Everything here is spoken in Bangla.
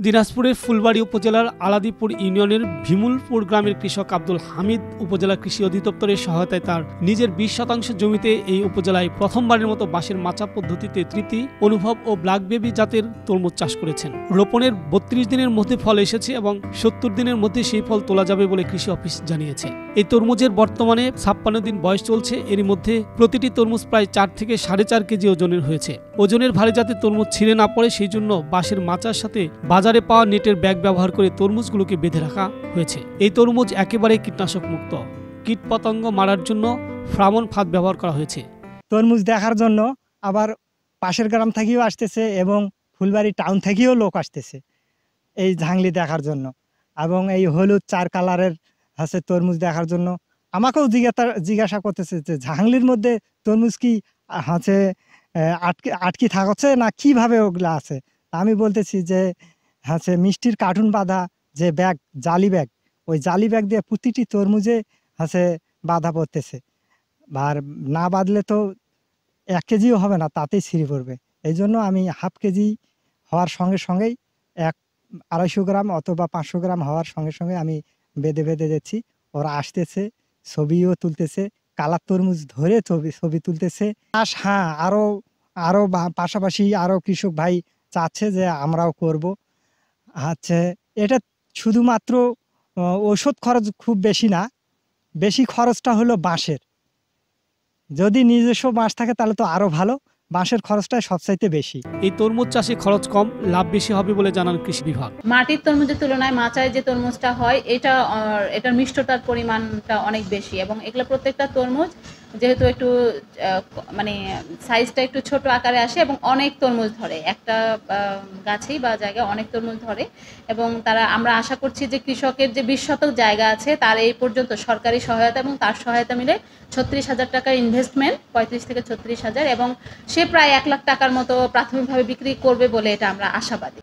দিনাজপুরের ফুলবাড়ী উপজেলার আলাদিপুর ইউনিয়নের ভীমুলপুর গ্রামের কৃষক আব্দুল হামিদ উপজেলা কৃষি অধিদপ্তরের সহায়তায় তার নিজের 20% জমিতে এই উপজেলায় প্রথমবারের মতো বাঁশের মাচা পদ্ধতিতে তৃতি, অনুভব ও ব্ল্যাক বেবি জাতের তরমুজ চাষ করেছেন। রোপণের 32 দিনের মধ্যে ফল এসেছে এবং 70 দিনের মধ্যে সেই ফল তোলা যাবে বলে কৃষি অফিস জানিয়েছে। এই তরমুজের বর্তমানে 56 দিন বয়স চলছে। এরই মধ্যে প্রতিটি তরমুজ প্রায় 4 থেকে 4.5 কেজি ওজনের হয়েছে। ওজনের ভারে যাতে তরমুজ ছিঁড়ে না পড়ে সেই জন্য বাঁশের মাচার সাথে বাজারে পাওয়া নেটের ব্যাগ ব্যবহার করে তরমুজগুলোকে বেঁধে রাখা হয়েছে। এই তরমুজ একেবারে কীটনাশক মুক্ত। কীটপতঙ্গ মারার জন্য ফ্রামন ফাঁদ ব্যবহার করা হয়েছে। তরমুজ দেখার জন্য আবার পাশের গ্রাম থেকেও আসতেছে এবং ফুলবাড়ি টাউন থেকেও লোক আসতেছে এই ঝাংলি দেখার জন্য, এবং এই হলুদ 4 কালারের আছে তরমুজ দেখার জন্য। আমাকেও জিজ্ঞাসা করতেছে যে ঝাংলির মধ্যে তরমুজ কি আছে আটকি থাকছে না কিভাবে ওগুলা আছে। আমি বলতেছি যে হচ্ছে মিষ্টির কার্টুন বাঁধা যে ব্যাগ, জালি ব্যাগ, ওই জালি ব্যাগ দিয়ে প্রতিটি তরমুজে হচ্ছে বাঁধা পড়তেছে। আর না বাঁধলে তো 1 কেজিও হবে না, তাতেই ছিঁড়ে পড়বে। এই জন্য আমি হাফ কেজি হওয়ার সঙ্গে সঙ্গেই 250 গ্রাম অথবা 500 গ্রাম হওয়ার সঙ্গে সঙ্গে আমি বেঁধে যাচ্ছি। ওরা আসতেছে, ছবিও তুলতেছে, কালার তরমুজ ধরে ছবি তুলতেছে। হ্যাঁ, আরও পাশাপাশি আরও কৃষক ভাই চাচ্ছে যে আমরাও করব। আচ্ছা, এটা শুধুমাত্র ওষুধ খরচ খুব বেশি না, বেশি খরচটা হলো বাঁশের। যদি নিজস্ব বাঁশ থাকে তাহলে তো আরো ভালো, বাঁশের খরচটা সবচাইতে বেশি। এই তরমুজ চাষে খরচ কম, লাভ বেশি হবে বলে জানান কৃষি বিভাগ। মাটির তরমুজের তুলনায় মাচায় যে তরমুজটা হয় এটার মিষ্টতার পরিমাণটা অনেক বেশি, এবং এগুলো প্রত্যেকটা তরমুজ যেহেতু একটু মানে সাইজটা একটু ছোট আকারে আসে এবং অনেক তরমুজ ধরে, একটা গাছেই বা জায়গায় অনেক তরমুজ ধরে। এবং আমরা আশা করছি যে কৃষকের যে 20 শতক জায়গা আছে তার এই পর্যন্ত সরকারি সহায়তা এবং তার সহায়তা মিলে 36,000 টাকার ইনভেস্টমেন্ট, 35 থেকে 36,000, এবং সে প্রায় 1 লাখ টাকার মতো প্রাথমিকভাবে বিক্রি করবে বলে এটা আমরা আশাবাদী।